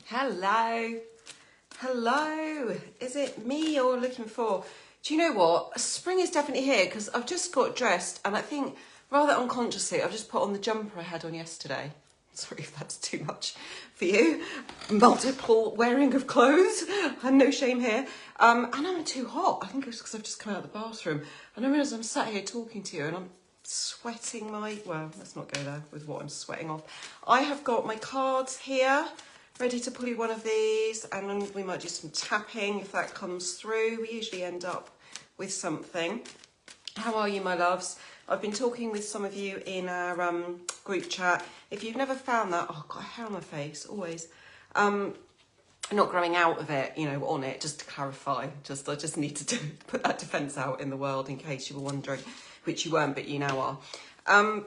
Hello. Hello. Is it me you're looking for? Do you know what? Spring is definitely here because I've just got dressed and I think rather unconsciously I've just put on the jumper I had on yesterday. Sorry if that's too much for you. Multiple wearing of clothes and no shame here. And I'm too hot. I think it's because I've just come out of the bathroom and I realise I'm sat here talking to you and I'm sweating well, let's not go there with what I'm sweating off. I have got my cards here, ready to pull you one of these, and we might do some tapping if that comes through. We usually end up with something. How are you, my loves? I've been talking with some of you in our group chat. If you've never found that, oh, I've got a hair on my face, always. Not growing out of it, you know, on it, just to clarify. I just need to put that defence out in the world in case you were wondering, which you weren't, but you now are.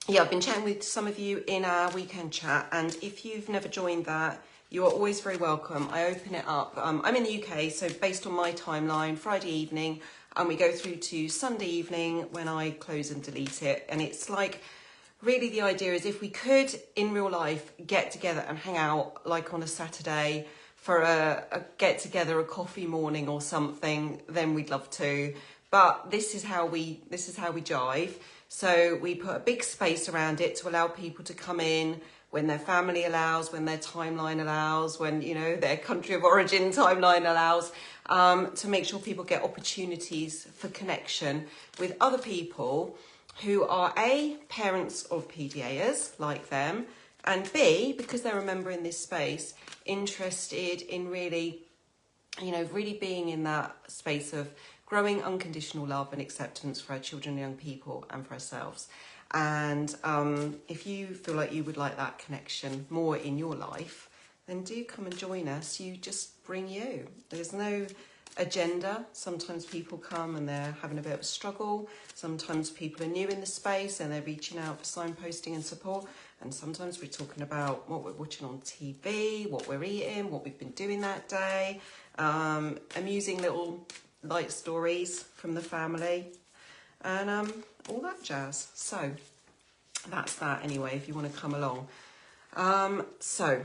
Yeah, I've been chatting with some of you in our weekend chat, and if you've never joined that, you are always very welcome. I open it up. I'm in the UK, so based on my timeline, Friday evening, and we go through to Sunday evening when I close and delete it. And it's like, really the idea is if we could, in real life, get together and hang out, like on a Saturday, for a get-together, a coffee morning or something, then we'd love to. But this is how we jive. So we put a big space around it to allow people to come in when their family allows, when their timeline allows, when, you know, their country of origin timeline allows, to make sure people get opportunities for connection with other people who are A, parents of PDAers like them, and B, because they're a member in this space, interested in really, you know, really being in that space of growing unconditional love and acceptance for our children and young people and for ourselves. And if you feel like you would like that connection more in your life, then do come and join us. You just bring you. There's no agenda. Sometimes people come and they're having a bit of a struggle. Sometimes people are new in the space and they're reaching out for signposting and support. And sometimes we're talking about what we're watching on TV, what we're eating, what we've been doing that day, amusing little light stories from the family, and all that jazz. So that's that anyway, if you want to come along. So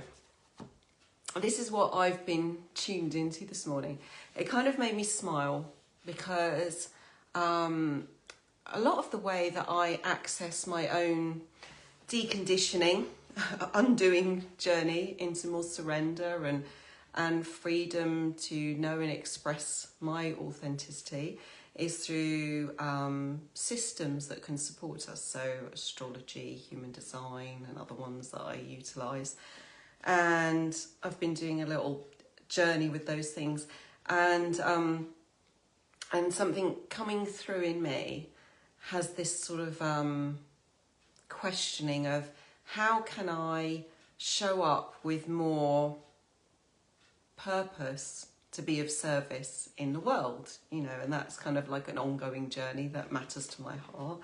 this is what I've been tuned into this morning. It kind of made me smile because a lot of the way that I access my own deconditioning, undoing journey into more surrender and freedom to know and express my authenticity is through systems that can support us. So astrology, human design, and other ones that I utilise. And I've been doing a little journey with those things, and something coming through in me has this sort of questioning of how can I show up with more purpose to be of service in the world, you know, and that's kind of like an ongoing journey that matters to my heart.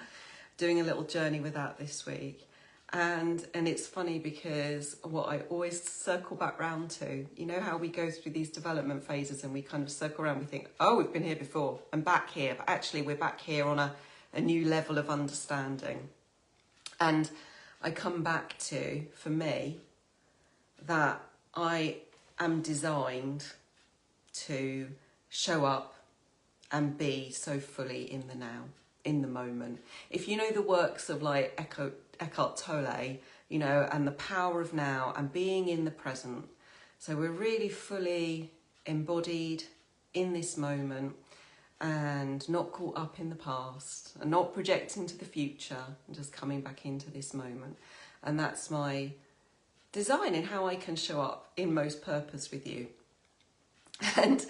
Doing a little journey with that this week. And it's funny because what I always circle back round to, you know how we go through these development phases and we kind of circle around, we think, oh, we've been here before, I'm back here, but actually we're back here on a new level of understanding. And I come back to, for me, that I am designed to show up and be so fully in the now, in the moment. If you know the works of like Eckhart Tolle, you know, and the power of now and being in the present. So we're really fully embodied in this moment and not caught up in the past and not projecting to the future and just coming back into this moment. And that's my design in how I can show up in most purpose with you. And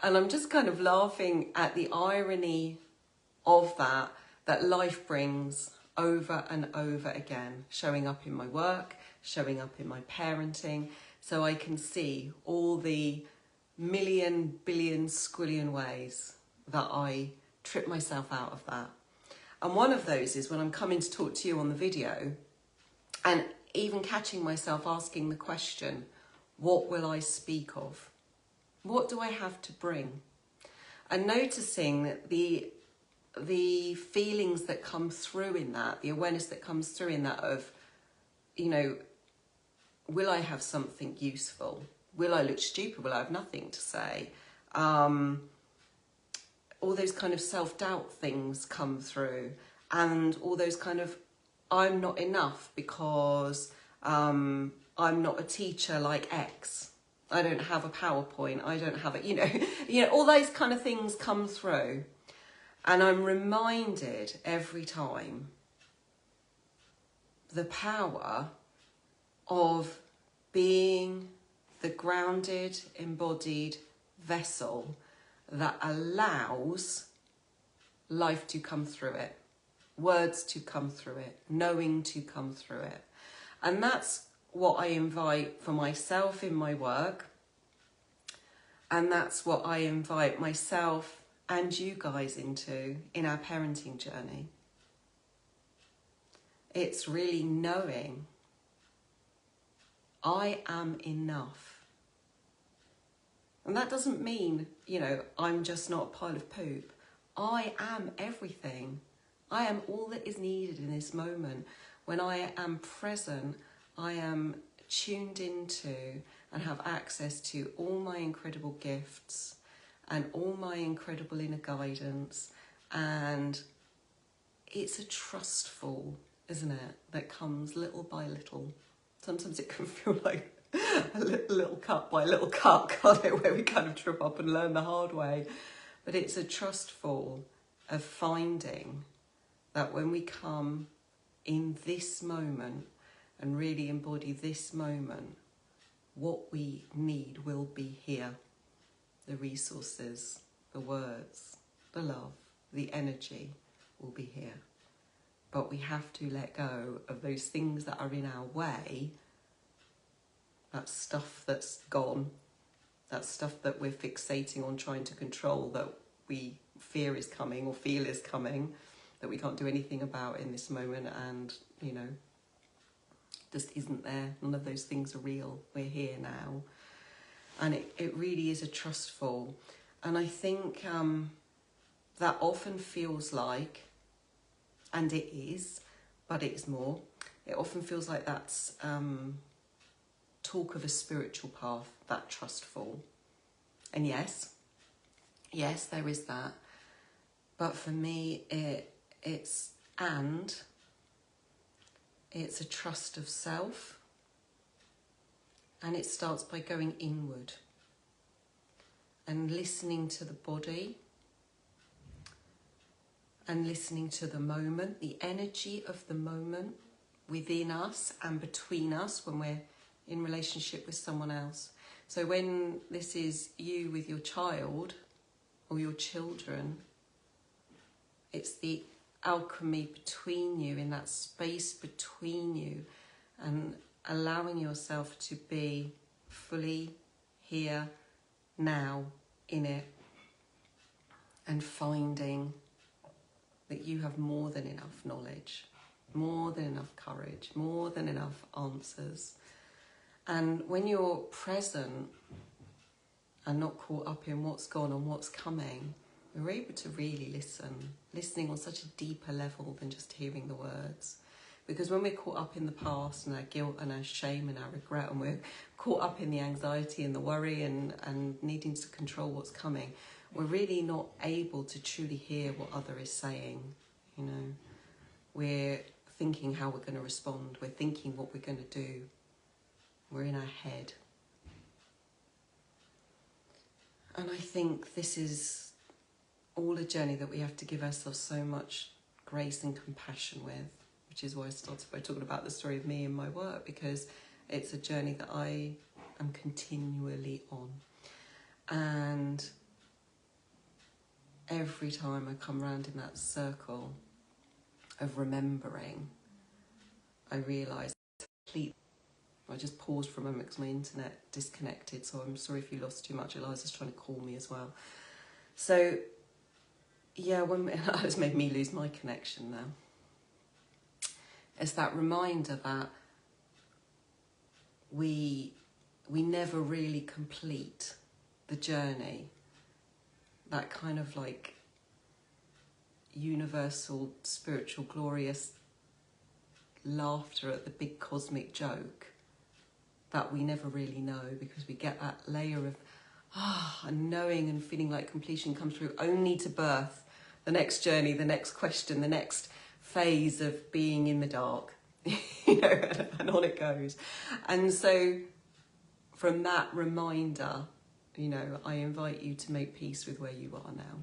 I'm just kind of laughing at the irony of that life brings over and over again, showing up in my work, showing up in my parenting, so I can see all the million, billion, squillion ways that I trip myself out of that. And one of those is when I'm coming to talk to you on the video and even catching myself asking the question, what will I speak of? What do I have to bring? And noticing that the feelings that come through in that, the awareness that comes through in that of, you know, will I have something useful? Will I look stupid? Will I have nothing to say? All those kind of self-doubt things come through, and all those kind of, I'm not enough because I'm not a teacher like X. I don't have a PowerPoint. I don't have a, all those kind of things come through. And I'm reminded every time the power of being the grounded, embodied vessel that allows life to come through it, words to come through it, knowing to come through it. And that's what I invite for myself in my work. And that's what I invite myself and you guys into in our parenting journey. It's really knowing I am enough. And that doesn't mean, I'm just not a pile of poop. I am everything. I am all that is needed in this moment. When I am present, I am tuned into and have access to all my incredible gifts and all my incredible inner guidance. And it's a trustful, isn't it, that comes little by little. Sometimes it can feel like a little cut by little cut, can't it, where we kind of trip up and learn the hard way. But it's a trustful of finding that when we come in this moment and really embody this moment, what we need will be here. The resources, the words, the love, the energy will be here. But we have to let go of those things that are in our way, that stuff that's gone, that stuff that we're fixating on trying to control, that we fear is coming or feel is coming, that we can't do anything about in this moment, and, just isn't there. None of those things are real. We're here now. And it really is a trustful. And I think that often feels like, and it is, but it's more, it often feels like that's talk of a spiritual path, that trustful. And yes, there is that. But for me, it's a trust of self. And it starts by going inward and listening to the body and listening to the moment, the energy of the moment within us and between us when we're in relationship with someone else. So when this is you with your child or your children, it's the alchemy between you, in that space between you, and allowing yourself to be fully here, now, in it, and finding that you have more than enough knowledge, more than enough courage, more than enough answers. And when you're present and not caught up in what's gone and what's coming, we're able to really listening on such a deeper level than just hearing the words. Because when we're caught up in the past and our guilt and our shame and our regret, and we're caught up in the anxiety and the worry and needing to control what's coming, we're really not able to truly hear what other is saying. We're thinking how we're going to respond. We're thinking what we're going to do. We're in our head. And I think this is all a journey that we have to give ourselves so much grace and compassion with, which is why I started by talking about the story of me and my work, because it's a journey that I am continually on. And every time I come round in that circle of remembering, I realise completely. I just paused for a moment because my internet disconnected, so I'm sorry if you lost too much. Eliza's trying to call me as well. So, yeah, it's made me lose my connection now. It's that reminder that we never really complete the journey. That kind of like universal, spiritual, glorious laughter at the big cosmic joke that we never really know, because we get that layer of knowing and feeling like completion comes through, only to birth the next journey, the next question, the next phase of being in the dark, you know, and on it goes. And so from that reminder, you know, I invite you to make peace with where you are now.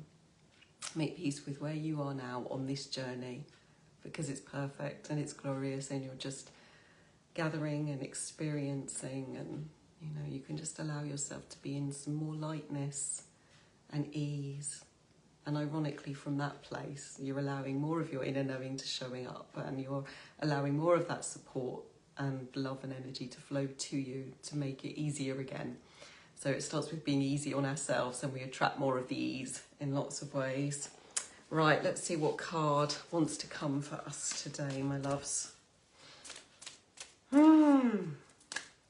Make peace with where you are now on this journey, because it's perfect and it's glorious, and you're just gathering and experiencing, and you know, you can just allow yourself to be in some more lightness and ease. And ironically, from that place, you're allowing more of your inner knowing to showing up, and you're allowing more of that support and love and energy to flow to you to make it easier again. So it starts with being easy on ourselves, and we attract more of the ease in lots of ways. Right, let's see what card wants to come for us today, my loves.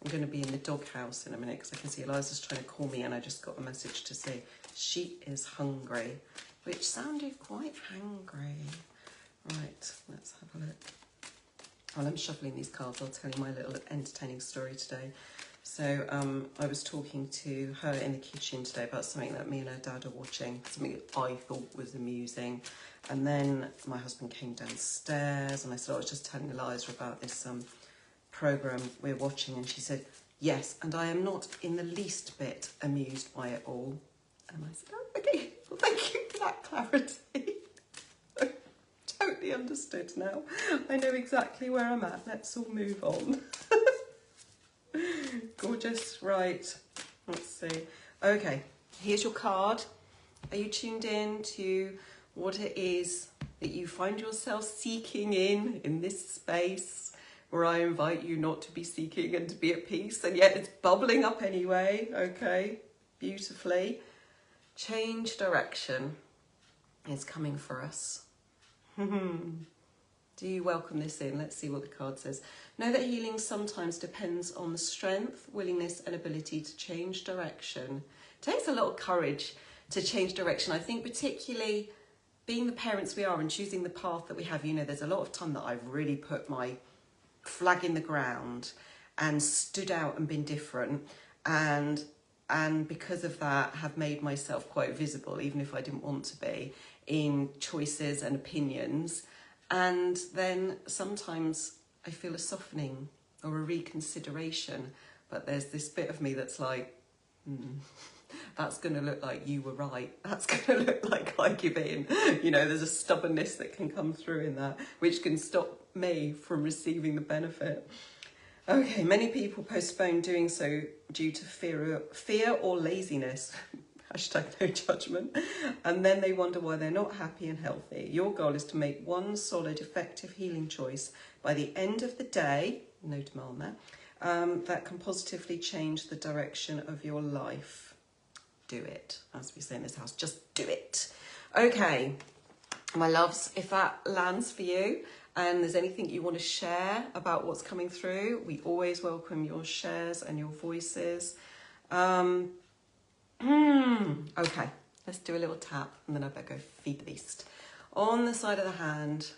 I'm going to be in the doghouse in a minute because I can see Eliza's trying to call me, and I just got a message to say she is hungry, which sounded quite hangry. Right, let's have a look. While I'm shuffling these cards, I'll tell you my little entertaining story today. So I was talking to her in the kitchen today about something that me and her dad are watching, something that I thought was amusing. And then my husband came downstairs, and I said, I was just telling Eliza about this program we're watching, and she said, yes, and I am not in the least bit amused by it all. And I said, oh, okay, well, thank you for that clarity. Totally understood now. I know exactly where I'm at. Let's all move on. Gorgeous. Right, let's see. Okay, here's your card. Are you tuned in to what it is that you find yourself seeking in this space, where I invite you not to be seeking and to be at peace, and yet it's bubbling up anyway? Okay, beautifully. Change direction is coming for us. Do you welcome this in? Let's see what the card says. Know that healing sometimes depends on the strength, willingness and ability to change direction. It takes a lot of courage to change direction. I think particularly being the parents we are and choosing the path that we have, you know, there's a lot of time that I've really put my flag in the ground and stood out and been different, and because of that have made myself quite visible, even if I didn't want to be, in choices and opinions. And then sometimes I feel a softening or a reconsideration, but there's this bit of me that's like, that's going to look like you were right. That's going to look like I give in. You know, there's a stubbornness that can come through in that, which can stop me from receiving the benefit. Okay, many people postpone doing so due to fear or laziness. Hashtag no judgment. And then they wonder why they're not happy and healthy. Your goal is to make one solid, effective healing choice by the end of the day, no demand there, that can positively change the direction of your life. Do it. As we say in this house, just do it. Okay, my loves, if that lands for you and there's anything you want to share about what's coming through, we always welcome your shares and your voices. Okay, let's do a little tap, and then I better go feed the beast. On the side of the hand,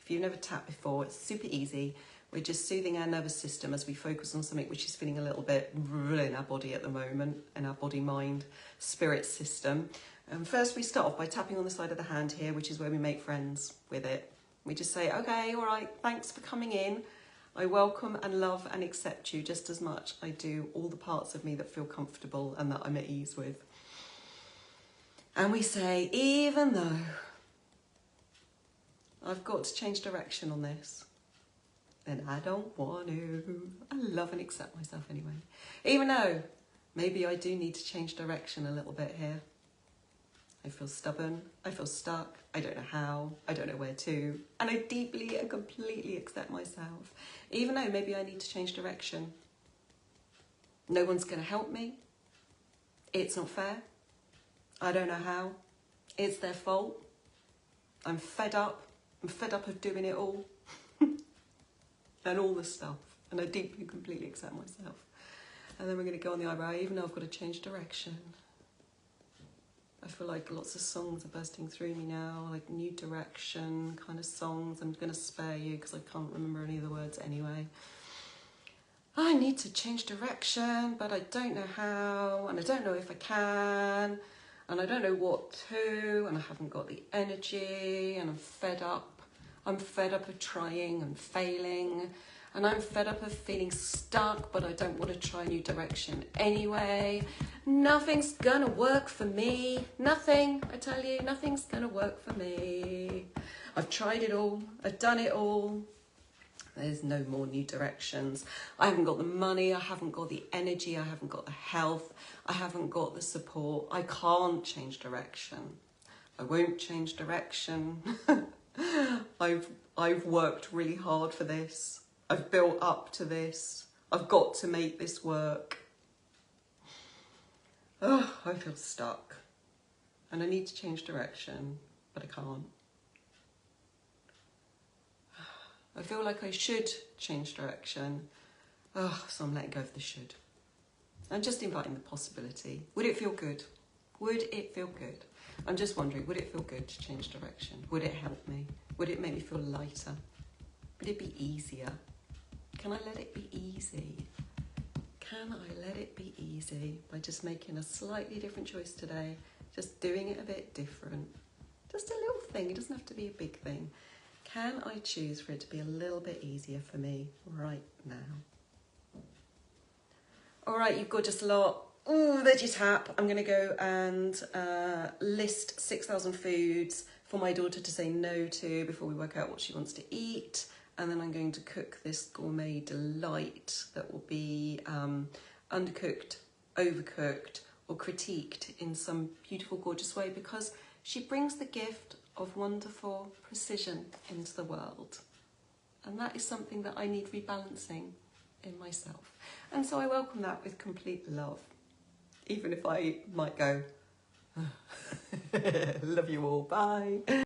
if you've never tapped before, it's super easy. We're just soothing our nervous system as we focus on something which is feeling a little bit in our body at the moment, in our body, mind, spirit system. And first we start off by tapping on the side of the hand here, which is where we make friends with it. We just say, okay, all right, thanks for coming in. I welcome and love and accept you just as much I do all the parts of me that feel comfortable and that I'm at ease with. And we say, even though I've got to change direction on this, then I don't want to. I love and accept myself anyway. Even though maybe I do need to change direction a little bit here. I feel stubborn, I feel stuck, I don't know how, I don't know where to, and I deeply and completely accept myself, even though maybe I need to change direction. No one's going to help me. It's not fair. I don't know how. It's their fault. I'm fed up. I'm fed up of doing it all. And all the stuff. And I deeply and completely accept myself. And then we're going to go on the eyebrow, even though I've got to change direction. I feel like lots of songs are bursting through me now, like new direction kind of songs. I'm going to spare you because I can't remember any of the words anyway. I need to change direction, but I don't know how, and I don't know if I can, and I don't know what to, and I haven't got the energy, and I'm fed up. I'm fed up of trying and failing, and I'm fed up of feeling stuck, but I don't want to try a new direction anyway. Nothing's gonna work for me. Nothing, I tell you, nothing's gonna work for me. I've tried it all. I've done it all. There's no more new directions. I haven't got the money, I haven't got the energy, I haven't got the health, I haven't got the support. I can't change direction. I won't change direction. I've worked really hard for this. I've built up to this. I've got to make this work. Oh, I feel stuck. And I need to change direction, but I can't. I feel like I should change direction. Oh, so I'm letting go of the should. I'm just inviting the possibility. Would it feel good? Would it feel good? I'm just wondering, would it feel good to change direction? Would it help me? Would it make me feel lighter? Would it be easier? Can I let it be easy? Can I let it be easy by just making a slightly different choice today? Just doing it a bit different. Just a little thing, it doesn't have to be a big thing. Can I choose for it to be a little bit easier for me right now? All right, you gorgeous lot. Ooh, there's your tap. I'm going to go and list 6,000 foods for my daughter to say no to before we work out what she wants to eat. And then I'm going to cook this gourmet delight that will be undercooked, overcooked, or critiqued in some beautiful, gorgeous way, because she brings the gift of wonderful precision into the world. And that is something that I need rebalancing in myself. And so I welcome that with complete love, even if I might go, love you all, bye.